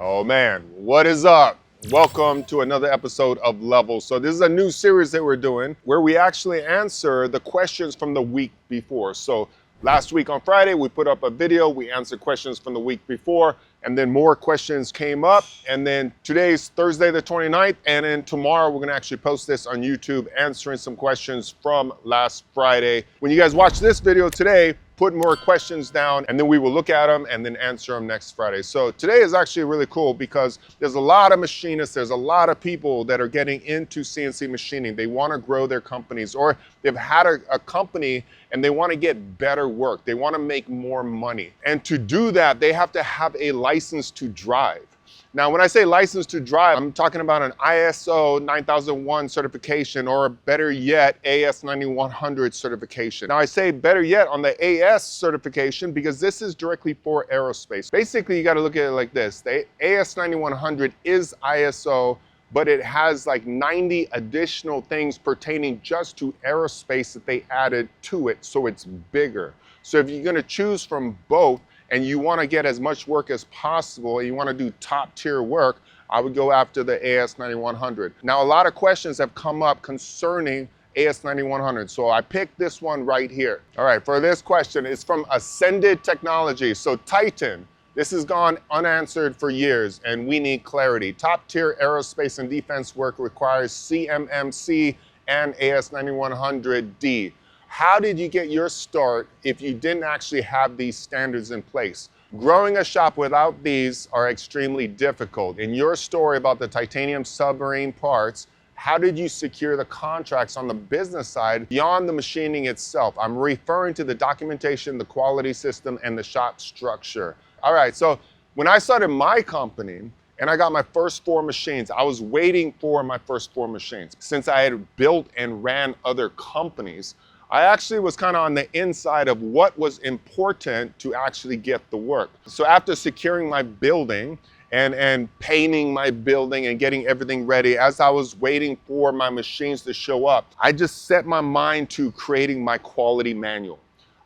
Oh man, what is up? Welcome to another episode of Levels. So this is a new series that we're doing where we actually answer the questions from the week before. So last week on Friday, we put up a video, we answered questions from the week before, and then more questions came up. And then today's Thursday the 29th, and then tomorrow we're gonna actually post this on YouTube, answering some questions from last Friday. When you guys watch this video today, put more questions down, and then we will look at them and then answer them next Friday. So today is actually really cool because there's a lot of machinists, there's a lot of people that are getting into CNC machining. They want to grow their companies, or they've had a company and they want to get better work. They want to make more money. And to do that, they have to have a license to drive. Now, when I say license to drive, I'm talking about an ISO 9001 certification, or better yet, AS 9100 certification. Now, I say better yet on the AS certification because this is directly for aerospace. Basically, you got to look at it like this. The AS 9100 is ISO, but it has like 90 additional things pertaining just to aerospace that they added to it, so it's bigger. So if you're going to choose from both, and you want to get as much work as possible, and you want to do top tier work, I would go after the AS 9100. Now, a lot of questions have come up concerning AS 9100, so I picked this one right here. All right, for this question, it's from Ascended Technology. So Titan, this has gone unanswered for years, and we need clarity. Top tier aerospace and defense work requires CMMC and AS 9100D. How did you get your start if you didn't actually have these standards in place? Growing a shop without these are extremely difficult. In your story about the titanium submarine parts, how did you secure the contracts on the business side beyond the machining itself? I'm referring to the documentation, the quality system, and the shop structure. All right, so when I started my company, and I got my first 4 machines, I was waiting for my first 4 machines. Since I had built and ran other companies, I actually was kind of on the inside of what was important to actually get the work. So after securing my building and painting my building and getting everything ready, as I was waiting for my machines to show up, I just set my mind to creating my quality manual.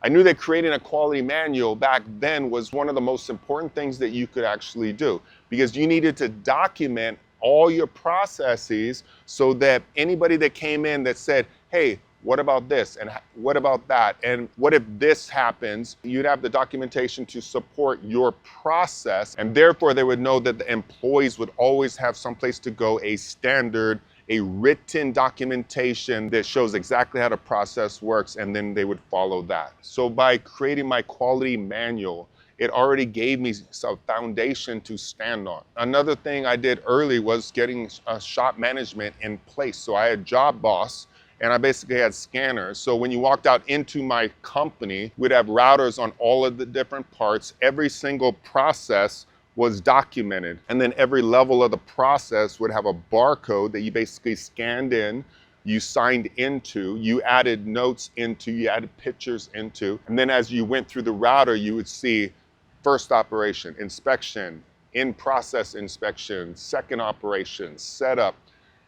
I knew that creating a quality manual back then was one of the most important things that you could actually do, because you needed to document all your processes so that anybody that came in that said, hey, what about this? And what about that? And what if this happens? You'd have the documentation to support your process. And therefore, they would know that the employees would always have someplace to go, a standard, a written documentation that shows exactly how the process works, and then they would follow that. So by creating my quality manual, it already gave me some foundation to stand on. Another thing I did early was getting shop management in place. So I had Job Boss, and I basically had scanners. So when you walked out into my company, we'd have routers on all of the different parts. Every single process was documented. And then every level of the process would have a barcode that you basically scanned in, you signed into, you added notes into, you added pictures into. And then as you went through the router, you would see first operation, inspection, in-process inspection, second operation, setup,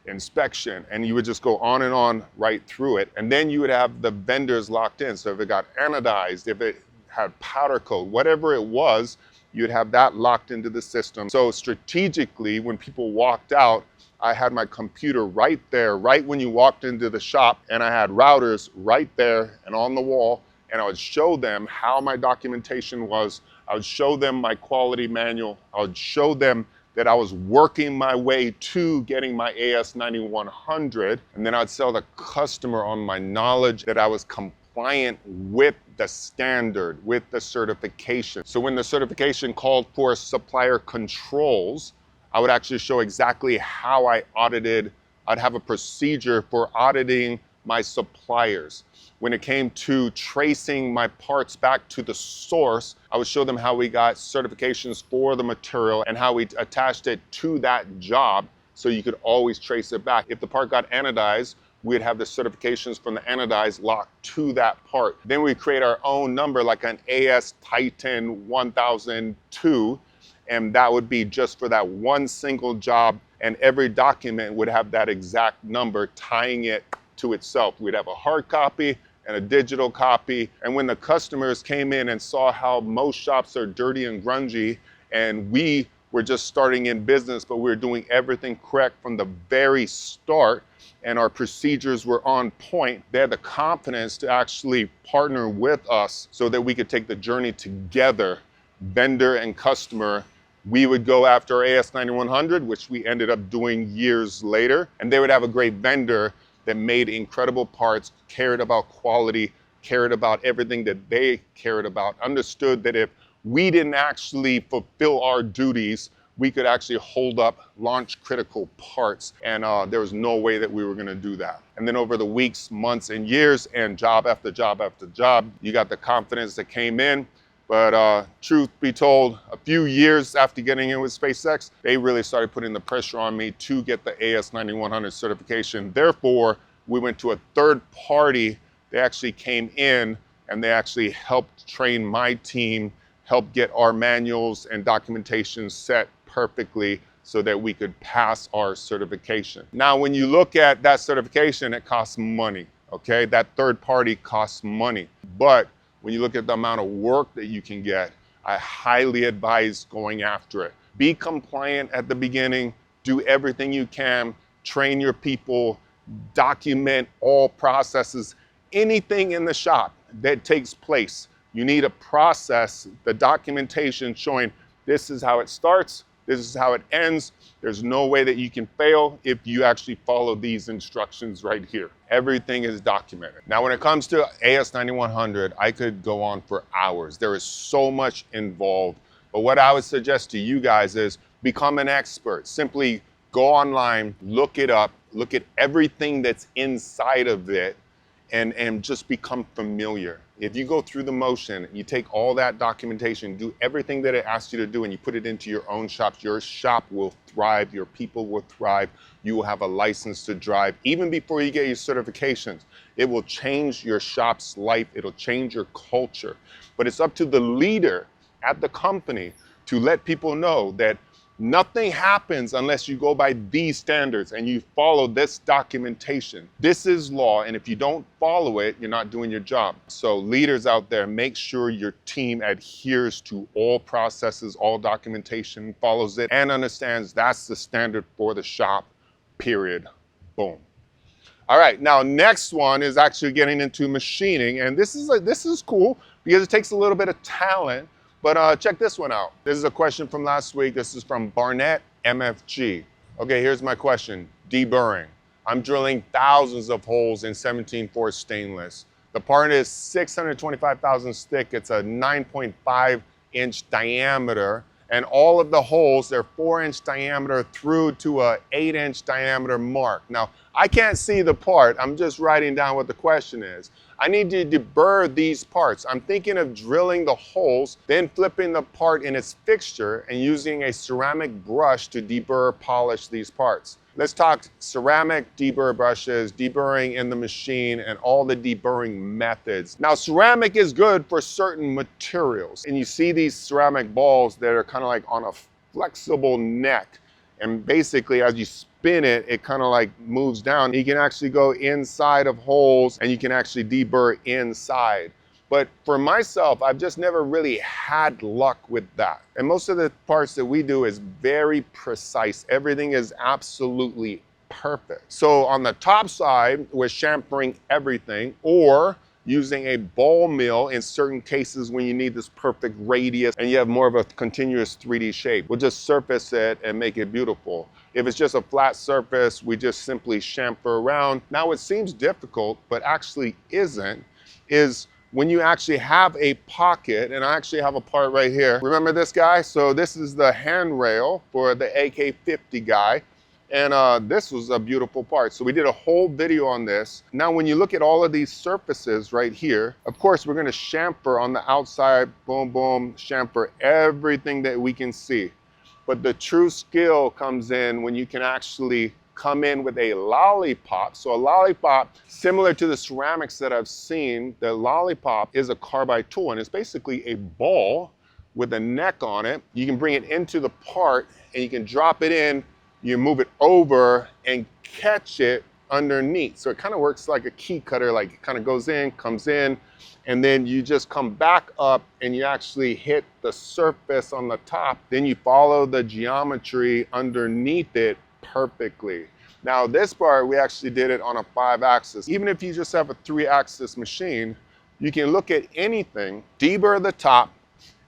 inspection, and you would just go on and on right through it. And then you would have the vendors locked in. So if it got anodized, if it had powder coat, whatever it was, you'd have that locked into the system. So strategically, when people walked out, I had my computer right there, right when you walked into the shop, and I had routers right there and on the wall, and I would show them how my documentation was. I would show them my quality manual. I would show them that I was working my way to getting my AS 9100, and then I'd sell the customer on my knowledge that I was compliant with the standard, with the certification. So when the certification called for supplier controls, I would actually show exactly how I audited. I'd have a procedure for auditing my suppliers. When it came to tracing my parts back to the source, I would show them how we got certifications for the material and how we attached it to that job so you could always trace it back. If the part got anodized, we'd have the certifications from the anodized locked to that part. Then we create our own number, like an AS Titan 1002, and that would be just for that one single job, and every document would have that exact number tying it to itself. We'd have a hard copy and a digital copy. And when the customers came in and saw how most shops are dirty and grungy, and we were just starting in business, but we were doing everything correct from the very start, and our procedures were on point. They had the confidence to actually partner with us so that we could take the journey together, vendor and customer. We would go after AS9100, which we ended up doing years later, and they would have a great vendor that made incredible parts, cared about quality, cared about everything that they cared about, understood that if we didn't actually fulfill our duties, we could actually hold up launch critical parts, and there was no way that we were gonna do that. And then over the weeks, months, and years, and job after job after job, you got the confidence that came in. But truth be told, a few years after getting in with SpaceX, they really started putting the pressure on me to get the AS9100 certification. Therefore, we went to a third party. They actually came in and they actually helped train my team, helped get our manuals and documentation set perfectly so that we could pass our certification. Now, when you look at that certification, it costs money, okay? That third party costs money. But when you look at the amount of work that you can get, I highly advise going after it. Be compliant at the beginning, do everything you can, train your people, document all processes, anything in the shop that takes place. You need a process, the documentation showing this is how it starts, this is how it ends. There's no way that you can fail if you actually follow these instructions right here. Everything is documented. Now, when it comes to AS9100, I could go on for hours. There is so much involved. But what I would suggest to you guys is become an expert. Simply go online, look it up, look at everything that's inside of it, and just become familiar. If you go through the motion, you take all that documentation, do everything that it asks you to do, and you put it into your own shops, your shop will thrive, your people will thrive, you will have a license to drive. Even before you get your certifications, it will change your shop's life, it'll change your culture. But it's up to the leader at the company to let people know that nothing happens unless you go by these standards and you follow this documentation. This is law, and if you don't follow it, you're not doing your job. So leaders out there, make sure your team adheres to all processes, all documentation, follows it, and understands that's the standard for the shop, period. Boom. All right, now next one is actually getting into machining, and this is cool because it takes a little bit of talent. But check this one out. This is a question from last week. This is from Barnett MFG. Okay, here's my question. Deburring. I'm drilling thousands of holes in 17/4 stainless. The part is 625 thousandths thick. It's a 9.5-inch diameter. And all of the holes, they're 4-inch diameter through to a 8-inch diameter mark. Now, I can't see the part. I'm just writing down what the question is. I need to deburr these parts. I'm thinking of drilling the holes, then flipping the part in its fixture and using a ceramic brush to deburr, polish these parts. Let's talk ceramic deburr brushes, deburring in the machine, and all the deburring methods. Now, ceramic is good for certain materials. And you see these ceramic balls that are kind of like on a flexible neck. And basically, as you spin it, it kind of like moves down. You can actually go inside of holes and you can actually deburr inside. But for myself, I've just never really had luck with that. And most of the parts that we do is very precise. Everything is absolutely perfect. So on the top side, we're chamfering everything, or using a ball mill in certain cases when you need this perfect radius and you have more of a continuous 3D shape. We'll just surface it and make it beautiful. If it's just a flat surface, we just simply chamfer around. Now, what seems difficult, but actually isn't, is when you actually have a pocket, and I actually have a part right here. Remember this guy? So this is the handrail for the AK-50 guy. And this was a beautiful part. So we did a whole video on this. Now, when you look at all of these surfaces right here, of course, we're gonna chamfer on the outside, boom, boom, chamfer everything that we can see. But the true skill comes in when you can actually come in with a lollipop. So a lollipop, similar to the ceramics that I've seen, the lollipop is a carbide tool, and it's basically a ball with a neck on it. You can bring it into the part and you can drop it in, you move it over and catch it underneath. So it kind of works like a key cutter, like it kind of goes in, comes in, and then you just come back up and you actually hit the surface on the top. Then you follow the geometry underneath it perfectly. Now this part, we actually did it on a 5-axis. Even if you just have a 3-axis machine, you can look at anything, deburr the top,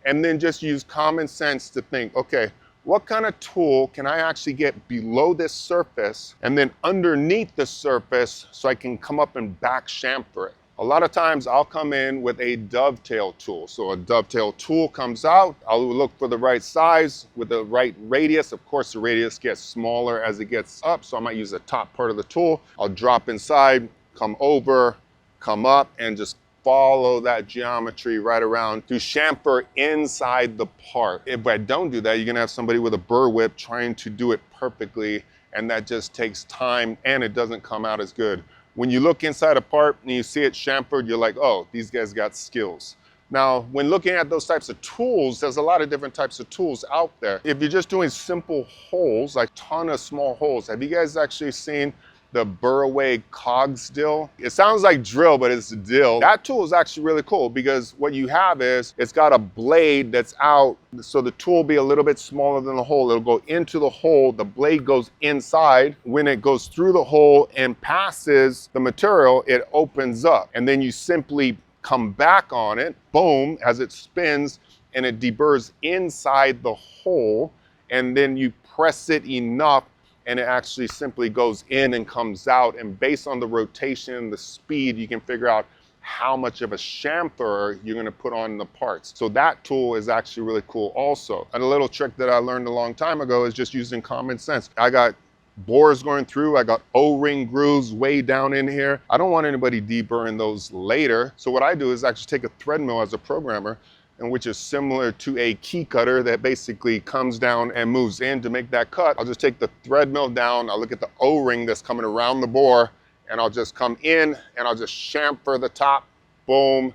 and then just use common sense to think, okay, what kind of tool can I actually get below this surface and then underneath the surface so I can come up and back chamfer it? A lot of times I'll come in with a dovetail tool. So a dovetail tool comes out, I'll look for the right size with the right radius. Of course, the radius gets smaller as it gets up, so I might use the top part of the tool. I'll drop inside, come over, come up, and just follow that geometry right around to chamfer inside the part. If I don't do that, you're gonna have somebody with a burr whip trying to do it perfectly, and that just takes time and it doesn't come out as good. When you look inside a part and you see it chamfered, you're like, oh, these guys got skills. Now, when looking at those types of tools, there's a lot of different types of tools out there. If you're just doing simple holes, like a ton of small holes, have you guys actually seen the burr away cogs drill? It sounds like drill, but it's drill. That tool is actually really cool because what you have is, it's got a blade that's out, so the tool will be a little bit smaller than the hole. It'll go into the hole, the blade goes inside. When it goes through the hole and passes the material, it opens up. And then you simply come back on it, boom, as it spins, and it deburrs inside the hole. And then you press it enough and it actually simply goes in and comes out. And based on the rotation and the speed, you can figure out how much of a chamfer you're gonna put on the parts. So that tool is actually really cool also. And a little trick that I learned a long time ago is just using common sense. I got bores going through, I got O-ring grooves way down in here. I don't want anybody deburring those later. So what I do is actually take a thread mill as a programmer, and which is similar to a key cutter that basically comes down and moves in to make that cut. I'll just take the thread mill down, I'll look at the O-ring that's coming around the bore, and I'll just come in and I'll just chamfer the top, boom,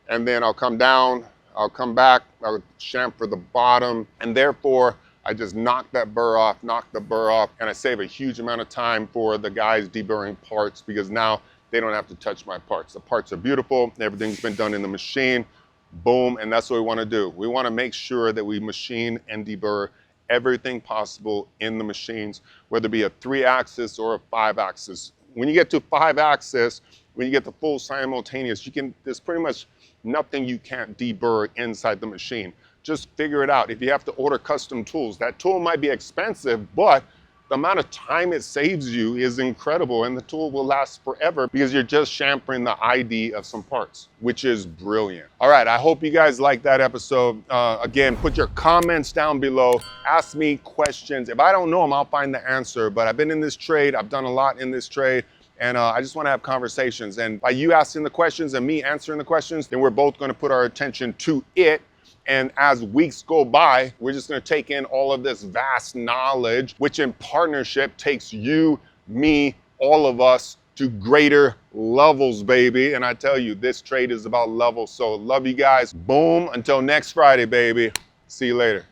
and then I'll come down, I'll come back, I'll chamfer the bottom, and therefore I just knock that burr off, knock the burr off, and I save a huge amount of time for the guys deburring parts because now they don't have to touch my parts. The parts are beautiful, everything's been done in the machine. Boom, and that's what we want to do. We want to make sure that we machine and deburr everything possible in the machines, whether it be a 3-axis or a 5-axis. When you get to 5-axis, when you get the full simultaneous, there's pretty much nothing you can't deburr inside the machine. Just figure it out. If you have to order custom tools, that tool might be expensive, but the amount of time it saves you is incredible, and the tool will last forever because you're just chamfering the ID of some parts, which is brilliant. All right, I hope you guys liked that episode. Again, put your comments down below. Ask me questions. If I don't know them, I'll find the answer, but I've been in this trade. I've done a lot in this trade, and I just want to have conversations. And by you asking the questions and me answering the questions, then we're both going to put our attention to it. And as weeks go by, we're just gonna take in all of this vast knowledge, which in partnership takes you, me, all of us to greater levels, baby. And I tell you, this trade is about levels. So love you guys. Boom, until next Friday, baby. See you later.